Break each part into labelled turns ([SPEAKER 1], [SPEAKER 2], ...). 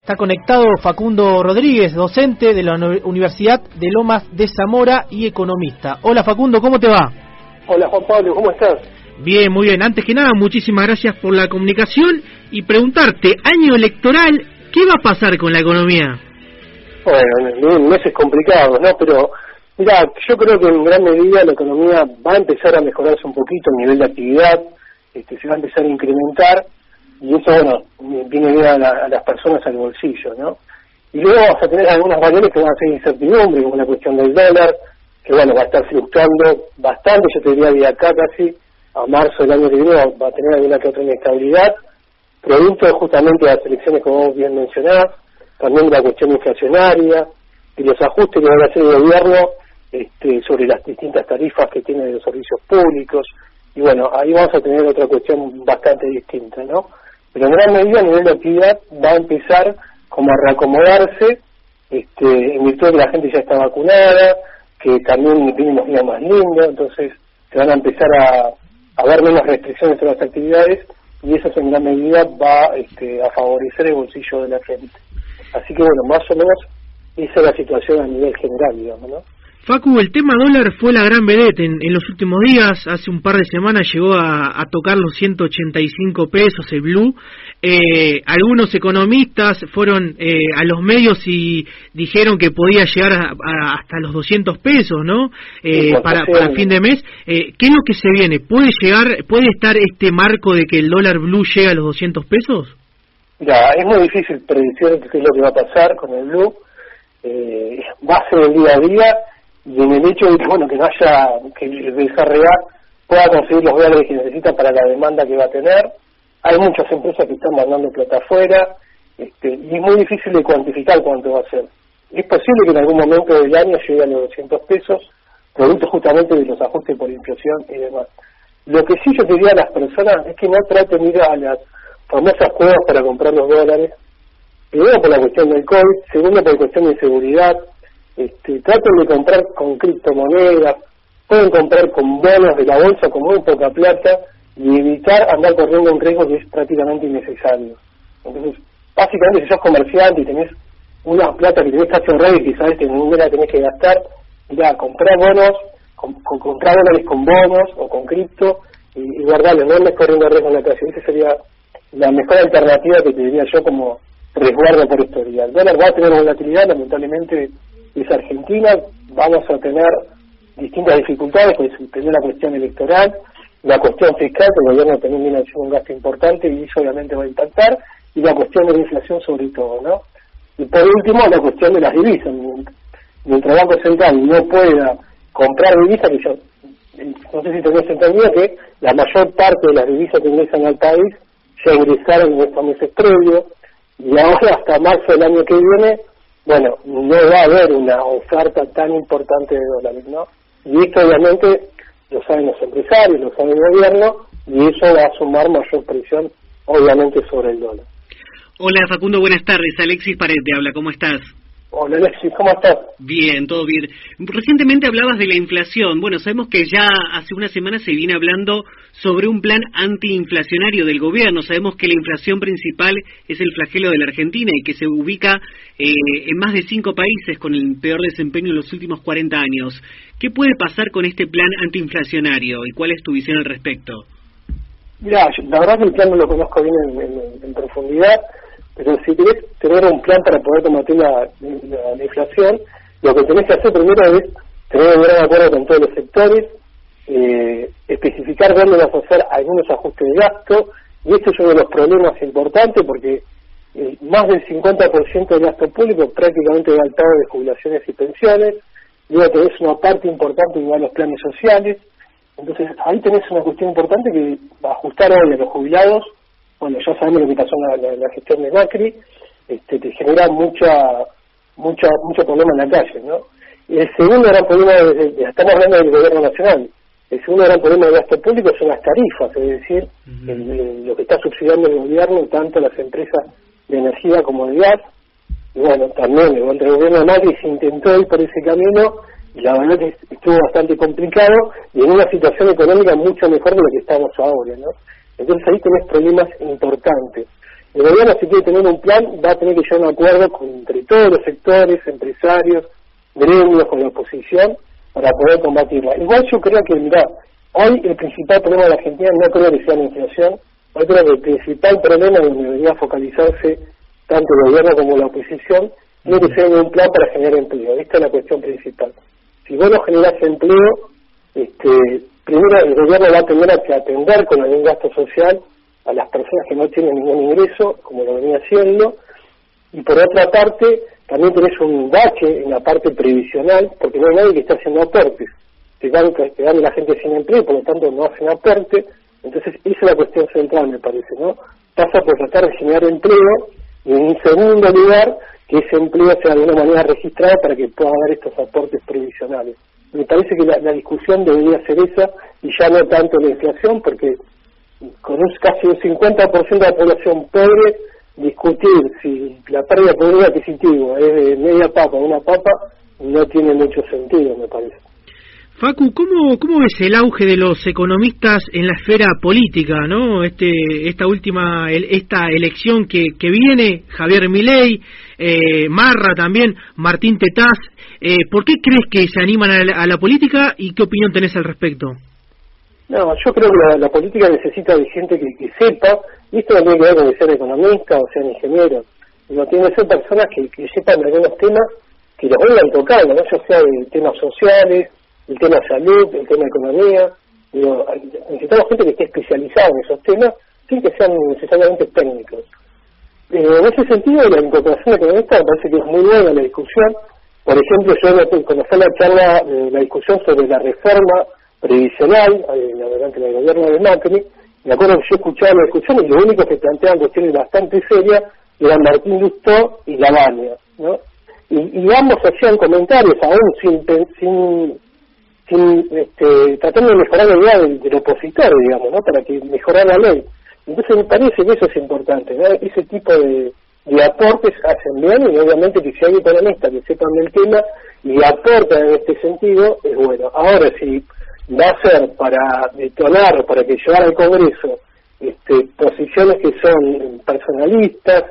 [SPEAKER 1] Está conectado Facundo Rodríguez, docente de la Universidad de Lomas de Zamora y economista. Hola Facundo, ¿cómo te va?
[SPEAKER 2] Hola Juan Pablo, ¿cómo estás?
[SPEAKER 1] Bien, muy bien. Antes que nada, muchísimas gracias por la comunicación y preguntarte, año electoral, ¿qué va a pasar con la economía?
[SPEAKER 2] Bueno, meses complicados, ¿no? Pero mira, yo creo que en gran medida la economía va a empezar a mejorarse un poquito, el nivel de actividad, se va a empezar a incrementar, y eso, bueno, viene bien a las personas al bolsillo, ¿no? Y luego vamos a tener algunas variables que van a ser incertidumbre, como la cuestión del dólar, que bueno, va a estar fluctuando bastante, yo te diría de acá casi a marzo del año que viene va a tener alguna que otra inestabilidad, producto justamente de las elecciones como vos bien mencionás, también la cuestión inflacionaria y los ajustes que van a hacer el gobierno sobre las distintas tarifas que tiene de los servicios públicos, y bueno, ahí vamos a tener otra cuestión bastante distinta, ¿no? Pero en gran medida a nivel de actividad va a empezar como a reacomodarse, en virtud de que la gente ya está vacunada, que también vienen los días más lindos, entonces se van a empezar a ver menos restricciones sobre las actividades, y eso en gran medida va a favorecer el bolsillo de la gente. Así que bueno, más o menos esa es la situación a nivel general, digamos, ¿no?
[SPEAKER 1] Facu, el tema dólar fue la gran vedette en los últimos días. Hace un par de semanas llegó a tocar los 185 pesos el blue. Algunos economistas fueron a los medios y dijeron que podía llegar hasta los 200 pesos, ¿no? Para fin de mes. ¿Qué es lo que se viene? ¿Puede estar este marco de que el dólar blue llegue a los 200 pesos?
[SPEAKER 2] Mira, es muy difícil predecir qué es lo que va a pasar con el blue. Va a ser el día a día. Y en el hecho de que, bueno, que el BCRA pueda conseguir los dólares que necesita para la demanda que va a tener. Hay muchas empresas que están mandando plata afuera, y es muy difícil de cuantificar cuánto va a ser. Es posible que en algún momento del año llegue a los 200 pesos, producto justamente de los ajustes por inflación y demás. Lo que sí yo diría a las personas es que no traten de ir a las famosas cuevas para comprar los dólares, primero por la cuestión del COVID, segundo por la cuestión de seguridad. Traten de comprar con criptomonedas, pueden comprar con bonos de la bolsa con muy poca plata y evitar andar corriendo un riesgo que es prácticamente innecesario. Entonces, básicamente si sos comerciante y tenés una plata que tenés casi ahorrada y que sabés que ninguna la tenés que gastar, mirá, comprar bonos, comprar dólares con bonos o con cripto y guardarlos, no andes corriendo riesgo en la calle. Esa sería la mejor alternativa que te diría yo como resguardo por estos días. El dólar va a tener volatilidad, lamentablemente es Argentina, vamos a tener distintas dificultades, pues primero la cuestión electoral, la cuestión fiscal, que el gobierno también viene haciendo un gasto importante y eso obviamente va a impactar, y la cuestión de la inflación sobre todo, ¿no? Y por último, la cuestión de las divisas. Mientras el Banco Central no pueda comprar divisas, que yo no sé si tenés entendido que la mayor parte de las divisas que ingresan al país ya ingresaron en estos meses previos, y ahora hasta marzo del año que viene, bueno, no va a haber una oferta tan importante de dólares, ¿no? Y esto obviamente lo saben los empresarios, lo sabe el gobierno, y eso va a sumar mayor presión, obviamente, sobre el dólar.
[SPEAKER 3] Hola Facundo, buenas tardes. Alexis Pared te habla, ¿cómo estás?
[SPEAKER 2] Hola Alexis, ¿cómo estás?
[SPEAKER 3] Bien, todo bien. Recientemente hablabas de la inflación. Bueno, sabemos que ya hace una semana se viene hablando sobre un plan antiinflacionario del gobierno. Sabemos que la inflación principal es el flagelo de la Argentina y que se ubica en más de 5 países con el peor desempeño en los últimos 40 años. ¿Qué puede pasar con este plan antiinflacionario y cuál es tu visión al respecto?
[SPEAKER 2] Mirá, la verdad que el plan no lo conozco bien en profundidad, pero si querés tener un plan para poder combatir la inflación, lo que tenés que hacer primero es tener un gran acuerdo con todos los sectores, especificar dónde vas a hacer algunos ajustes de gasto, y este es uno de los problemas importantes porque más del 50% del gasto público prácticamente va al pago de jubilaciones y pensiones, luego tenés una parte importante que va a los planes sociales, entonces ahí tenés una cuestión importante que va a ajustar hoy a los jubilados. Bueno, ya sabemos lo que pasó en la gestión de Macri, te genera mucho problema en la calle, ¿no? Y el segundo gran problema, estamos hablando del gobierno nacional, el segundo gran problema del gasto público son las tarifas, es decir, lo que está subsidiando el gobierno, tanto las empresas de energía como de gas, y bueno, también el gobierno de Macri se intentó ir por ese camino, y la verdad que estuvo bastante complicado, y en una situación económica mucho mejor de lo que estamos ahora, ¿no? Entonces ahí tenés problemas importantes. el gobierno, si quiere tener un plan, va a tener que llegar a un acuerdo entre todos los sectores, empresarios, gremios, con la oposición, para poder combatirla. Igual yo creo que, mirá, hoy el principal problema de la Argentina no creo que sea la inflación, hoy creo que el principal problema donde debería focalizarse tanto el gobierno como la oposición tiene que ser un plan para generar empleo. Esta es la cuestión principal. Si vos no generás empleo, primero el gobierno va a tener que atender con algún gasto social a las personas que no tienen ningún ingreso, como lo venía haciendo, y por otra parte también tenés un bache en la parte previsional, porque no hay nadie que esté haciendo aportes, quedando la gente sin empleo, por lo tanto no hacen aporte. Entonces esa es la cuestión central, me parece, ¿no? Pasa por tratar de generar empleo, y en segundo lugar, que ese empleo sea de alguna manera registrado para que pueda dar estos aportes previsionales. Me parece que la discusión debería ser esa, y ya no tanto la inflación, porque con casi un 50% de la población pobre, discutir si la pérdida de poder adquisitivo es de media papa o una papa no tiene mucho sentido, me parece.
[SPEAKER 1] Facu, ¿cómo ves el auge de los economistas en la esfera política, no? Esta elección que viene, Javier Milei, Marra también, Martín Tetaz, ¿por qué crees que se animan a la política y qué opinión tenés al respecto?
[SPEAKER 2] No, yo creo que la política necesita de gente que sepa, y esto no tiene que ver con que sean economistas o sean ingenieros, no tiene que ser personas que sepan algunos temas que los vengan tocando, ¿no? Ya sea de temas sociales, el tema de salud, el tema de economía. Necesitamos gente que esté especializada en esos temas sin que sean necesariamente técnicos. En ese sentido, la incorporación económica me parece que es muy buena la discusión. Por ejemplo, yo cuando fue la charla, la discusión sobre la reforma previsional, durante el gobierno de Macri, me acuerdo que yo escuchaba la discusión y los únicos que planteaban cuestiones bastante serias eran Martín Lustó y Lavagna, ¿no? Y ambos hacían comentarios, aún tratando de mejorar la idea del opositor, digamos, ¿no? Para que mejorara la ley. Entonces me parece que eso es importante, ¿no? Ese tipo de aportes hacen bien, y obviamente que si hay economistas que sepan del tema y aportan en este sentido, es bueno. Ahora, si va a ser para detonar, para que llevar al Congreso posiciones que son personalistas,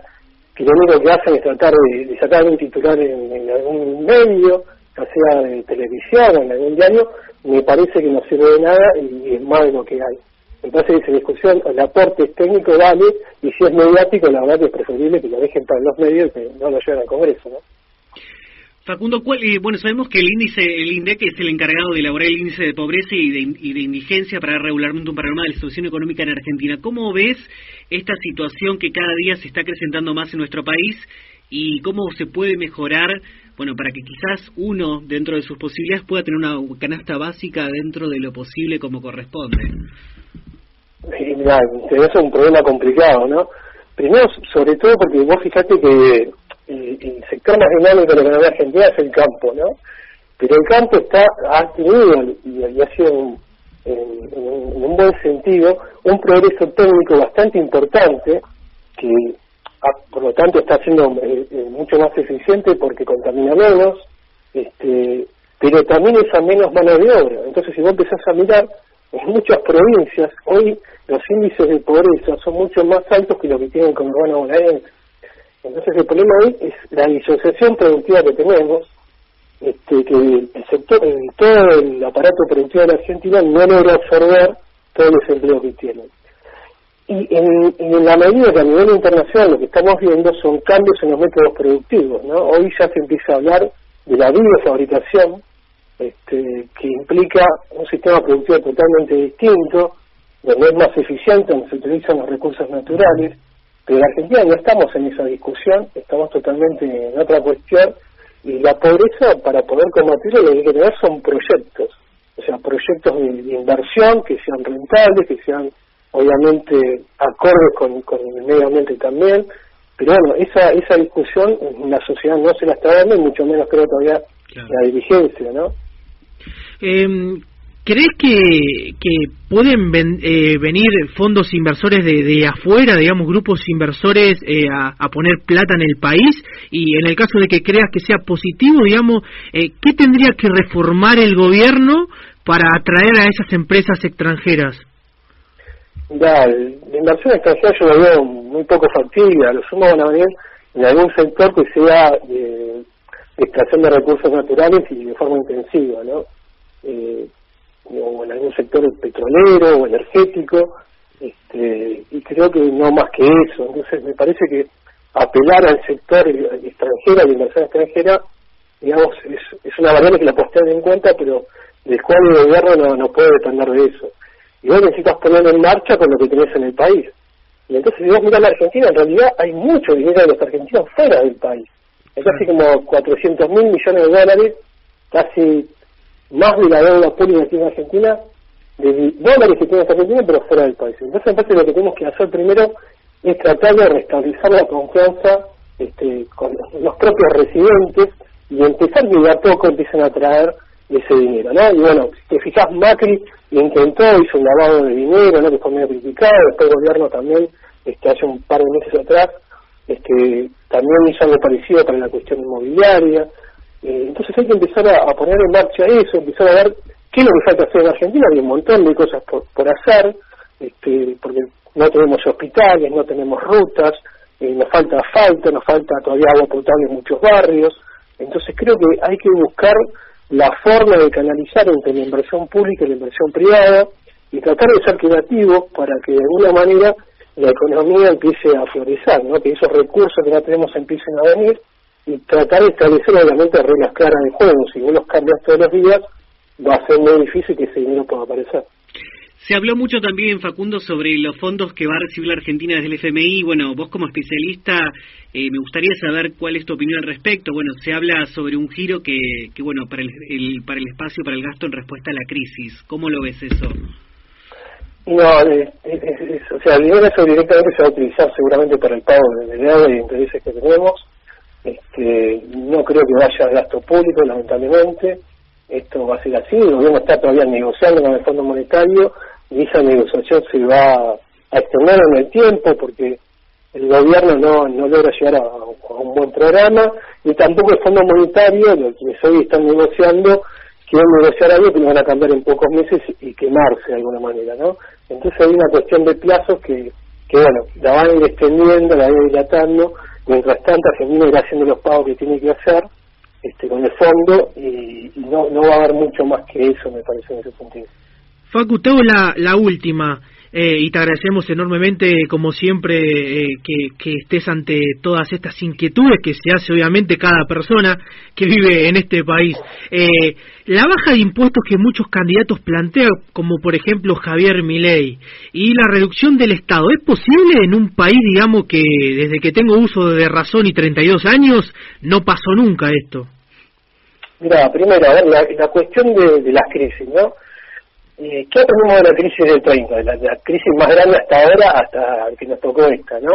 [SPEAKER 2] que lo único que hacen es tratar de sacar un titular en algún medio, ya sea de televisión o en algún diario, me parece que no sirve de nada y es más de lo que hay. Entonces, esa discusión, el aporte es técnico, vale, y si es mediático, la verdad que es preferible que lo dejen para los medios que no lo lleven al Congreso, ¿no?
[SPEAKER 3] Facundo, bueno, sabemos que el INDEC es el encargado de elaborar el índice de pobreza y de indigencia para dar regularmente un panorama de la situación económica en Argentina. ¿Cómo ves esta situación que cada día se está acrecentando más en nuestro país y cómo se puede mejorar, bueno, para que quizás uno, dentro de sus posibilidades, pueda tener una canasta básica dentro de lo posible como corresponde?
[SPEAKER 2] Mira, es un problema complicado, ¿no? Primero, sobre todo porque vos fijate que el sector más dinámico de la economía argentina es el campo, ¿no? Pero el campo ha tenido y ha sido en un buen sentido un progreso técnico bastante importante que por lo tanto está siendo mucho más eficiente porque contamina menos, pero también es a menos mano de obra. Entonces, si vos empezás a mirar, en muchas provincias hoy los índices de pobreza son mucho más altos que lo que tienen con urbano bonaerense. Entonces el problema hoy es la disociación productiva que tenemos, que el sector, todo el aparato productivo de la Argentina no logra absorber todo el desempleo que tiene. Y en la medida que a nivel internacional lo que estamos viendo son cambios en los métodos productivos, ¿no? Hoy ya se empieza a hablar de la biofabricación, que implica un sistema productivo totalmente distinto, donde es más eficiente, donde se utilizan los recursos naturales. Pero en Argentina no estamos en esa discusión, estamos totalmente en otra cuestión, y la pobreza, para poder combatirla, lo que hay que tener son proyectos, o sea, proyectos de inversión que sean rentables, que sean obviamente acordes con el medio ambiente también, pero bueno, esa discusión en la sociedad no se la está dando, y mucho menos creo todavía la dirigencia, ¿no?
[SPEAKER 1] ¿Crees que pueden venir fondos inversores de afuera, digamos, grupos inversores a poner plata en el país? Y en el caso de que creas que sea positivo, digamos, ¿qué tendría que reformar el gobierno para atraer a esas empresas extranjeras?
[SPEAKER 2] Ya, la inversión extranjera yo la veo muy poco factible. A lo sumo van a venir en algún sector que sea de extracción de recursos naturales y de forma intensiva, ¿no? O en algún sector petrolero o energético, y creo que no más que eso. Entonces me parece que apelar al sector extranjero, a la inversión extranjera, digamos, es una variable que la puedes tener en cuenta, pero del cual el gobierno no puede depender de eso. Y vos necesitas ponerlo en marcha con lo que tenés en el país. Y entonces, si vos mirás la Argentina, en realidad hay mucho dinero de los argentinos fuera del país. Hay casi como 400.000 millones de dólares, casi más de la deuda pública que tiene Argentina, de dólares que tiene Argentina, pero fuera del país. Entonces, en parte, lo que tenemos que hacer primero es tratar de restablecer la confianza con los propios residentes y empezar que de a poco empiecen a traer ese dinero, ¿no? Y bueno, si te fijas, Macri intentó, hizo un lavado de dinero, ¿no?, que fue medio criticado. Después el gobierno también, hace un par de meses atrás, también hizo algo parecido para la cuestión inmobiliaria. Entonces hay que empezar a poner en marcha eso, empezar a ver qué es lo que falta hacer en Argentina. Hay un montón de cosas por hacer, porque no tenemos hospitales, no tenemos rutas, nos falta asfalto, nos falta todavía agua potable en muchos barrios. Entonces creo que hay que buscar la forma de canalizar entre la inversión pública y la inversión privada y tratar de ser creativos para que de alguna manera la economía empiece a florecer, ¿no? Que esos recursos que ya tenemos empiecen a venir, y tratar de establecer obviamente reglas claras de juego. Si vos los cambias todos los días, va a ser muy difícil que ese dinero pueda aparecer.
[SPEAKER 3] Se habló mucho también, Facundo, sobre los fondos que va a recibir la Argentina desde el FMI. Bueno, vos como especialista, me gustaría saber cuál es tu opinión al respecto. Bueno, se habla sobre un giro que bueno, para el espacio, para el gasto en respuesta a la crisis. ¿Cómo lo ves eso?
[SPEAKER 2] No, o sea, el dinero eso directamente se va a utilizar seguramente para el pago de deuda y de intereses que tenemos. No creo que vaya al gasto público, lamentablemente. Esto va a ser así. El gobierno está todavía negociando con el Fondo Monetario y esa negociación se va a extender en el tiempo porque el gobierno no logra llegar a un buen programa, y tampoco el Fondo Monetario, lo que hoy están negociando, quieren negociar algo que lo van a cambiar en pocos meses y quemarse de alguna manera, ¿no? Entonces hay una cuestión de plazos que bueno, la van a ir extendiendo, la van a ir dilatando. Mientras tanto, Argentina irá haciendo los pagos que tiene que hacer con el fondo, y no va a haber mucho más que eso, me parece, en ese sentido.
[SPEAKER 1] Facu, te hago la última, y te agradecemos enormemente, como siempre, que estés ante todas estas inquietudes que se hace obviamente cada persona que vive en este país. La baja de impuestos que muchos candidatos plantean, como por ejemplo Javier Milei, y la reducción del Estado, ¿es posible en un país, digamos, que desde que tengo uso de razón y 32 años no pasó nunca esto?
[SPEAKER 2] Mira, primero, a ver, la cuestión de las crisis, ¿no? ¿Qué aprendimos de la crisis del 30? La crisis más grande hasta ahora, hasta que nos tocó esta, ¿no?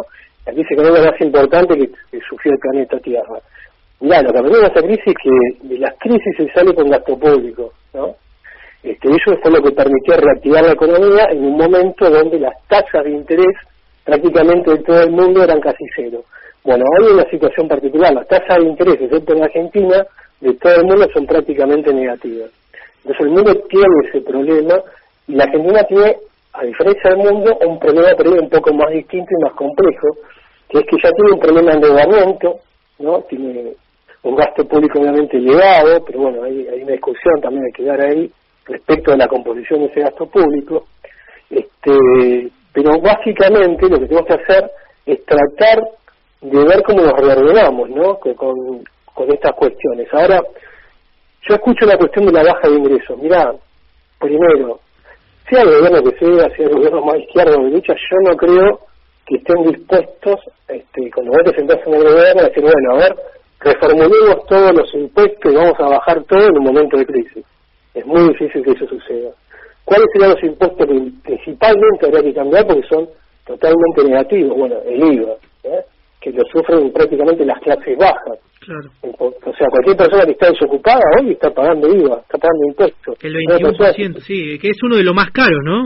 [SPEAKER 2] La crisis económica más importante que sufrió el planeta Tierra. Mirá, lo que aprendimos de esta crisis es que de las crisis se sale con gasto público, ¿no? Eso fue lo que permitió reactivar la economía en un momento donde las tasas de interés prácticamente de todo el mundo eran casi cero. Bueno, hoy hay una situación particular. Las tasas de interés, excepto en Argentina, de todo el mundo son prácticamente negativas. Entonces el mundo tiene ese problema, y la Argentina tiene, a diferencia del mundo, un problema por ahí un poco más distinto y más complejo, que es que ya tiene un problema de endeudamiento, ¿no? Tiene un gasto público obviamente elevado, pero bueno, hay una discusión también hay que dar ahí respecto a la composición de ese gasto público. Pero básicamente lo que tenemos que hacer es tratar de ver cómo nos reordenamos, ¿no? Con estas cuestiones. Ahora, yo escucho la cuestión de la baja de ingresos. Mirá, primero, sea el gobierno que sea el gobierno más izquierdo o derecha, yo no creo que estén dispuestos, cuando vos te sentás en el gobierno, a decir, bueno, a ver, reformulemos todos los impuestos y vamos a bajar todo en un momento de crisis. Es muy difícil que eso suceda. ¿Cuáles serían los impuestos que principalmente habría que cambiar porque son totalmente negativos? Bueno, el IVA, que lo sufren prácticamente las clases bajas.
[SPEAKER 1] Claro.
[SPEAKER 2] O sea, cualquier persona que está desocupada hoy está pagando IVA, está pagando impuestos.
[SPEAKER 1] El 21%, sí, que es uno de los más caros, ¿no?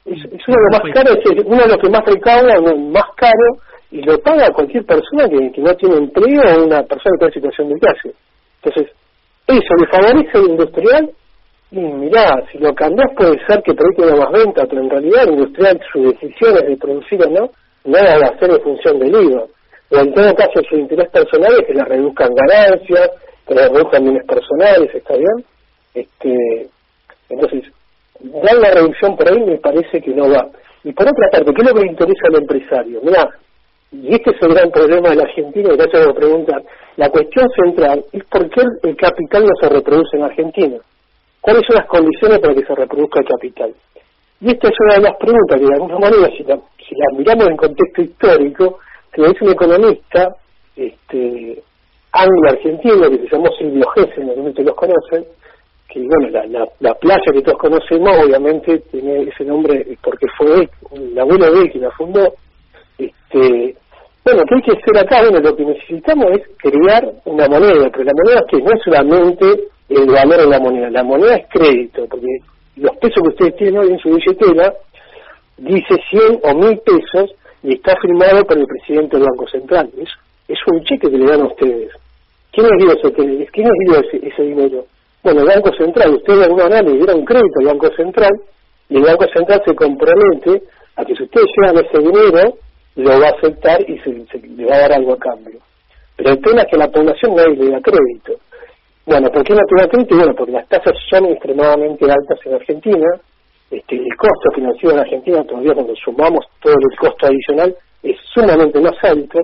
[SPEAKER 2] Es uno de los más caros, es uno de los que más recauda, más caro, y lo paga cualquier persona que no tiene empleo o una persona que está en situación de clase. Entonces, eso le favorece al industrial Y mirá, si lo cambiás puede ser que por ahí tenga más venta, pero en realidad el industrial, sus decisiones de producir o no, nada va a hacer en función del IVA. O en todo caso su interés personal es que le reduzcan ganancias, que le reduzcan bienes personales, ¿está bien? Entonces, dar la reducción por ahí me parece que no va. Y por otra parte, ¿qué es lo que le interesa al empresario? Mirá, y este es el gran problema de la Argentina, y gracias por preguntar. La cuestión central es por qué el capital no se reproduce en Argentina. ¿Cuáles son las condiciones para que se reproduzca el capital? Y esta es una de las preguntas que de alguna manera, si la miramos en contexto histórico, que es un economista anglo-argentino que se llamó Silvio Gesell, no sé si ustedes los conocen, que bueno, la playa que todos conocemos obviamente tiene ese nombre porque fue él, el abuelo de él quien la fundó. Bueno, ¿qué hay que hacer acá? Bueno, lo que necesitamos es crear una moneda, pero la moneda que no es solamente el valor de la moneda es crédito, porque los pesos que ustedes tienen hoy en su billetera dice 100 o 1000 pesos y está firmado por el presidente del Banco Central. Es un cheque que le dan a ustedes. ¿Quién les dio ese dinero? Bueno, el Banco Central. Ustedes de alguna manera le dieron un crédito al Banco Central y el Banco Central se compromete a que si ustedes llevan ese dinero lo va a aceptar y se le va a dar algo a cambio. Pero el tema es que a la población nadie le da crédito. Bueno, ¿por qué no te da crédito? Bueno, porque las tasas son extremadamente altas en Argentina. El costo financiero en Argentina, todavía cuando sumamos todo el costo adicional, es sumamente más alto,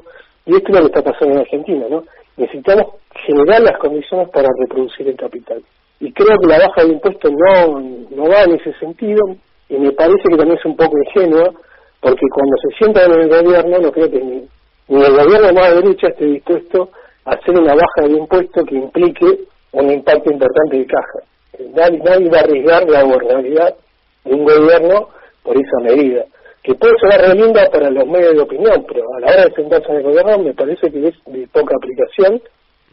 [SPEAKER 2] y esto es lo que está pasando en Argentina, ¿no? Necesitamos generar las condiciones para reproducir el capital. Y creo que la baja de impuestos no va en ese sentido, y me parece que también es un poco ingenua, porque cuando se sientan en el gobierno, no creo que ni el gobierno más de derecha esté dispuesto a hacer una baja de impuestos que implique un impacto importante de caja. Nadie va a arriesgar la gobernabilidad de un gobierno por esa medida, que puede sonar re linda para los medios de opinión, pero a la hora de sentarse en el gobierno me parece que es de poca aplicación,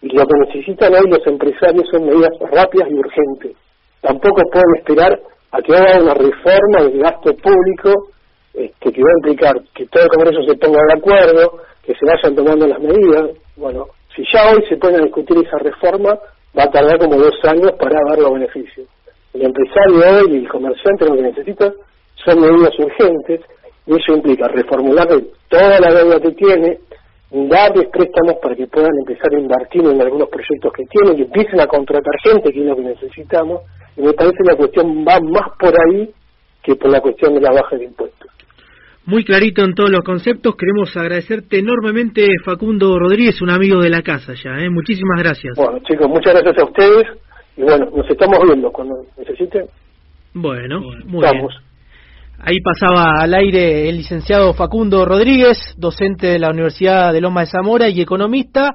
[SPEAKER 2] y lo que necesitan hoy los empresarios son medidas rápidas y urgentes. Tampoco pueden esperar a que haga una reforma del gasto público que va a implicar que todo el Congreso se ponga de acuerdo, que se vayan tomando las medidas. Bueno, si ya hoy se ponen a discutir esa reforma, va a tardar como 2 años para dar los beneficios. El empresario hoy y el comerciante lo que necesita son medidas urgentes, y eso implica reformular toda la deuda que tiene, darles préstamos para que puedan empezar a invertir en algunos proyectos que tienen, y empiecen a contratar gente, que es lo que necesitamos, y me parece que la cuestión va más por ahí que por la cuestión de la baja de impuestos.
[SPEAKER 1] Muy clarito en todos los conceptos. Queremos agradecerte enormemente, Facundo Rodríguez, un amigo de la casa ya, Muchísimas gracias.
[SPEAKER 2] Bueno, chicos, muchas gracias a ustedes, y bueno, nos estamos viendo cuando necesiten.
[SPEAKER 1] Bueno, muy bien. Ahí pasaba al aire el licenciado Facundo Rodríguez, docente de la Universidad de Loma de Zamora y economista.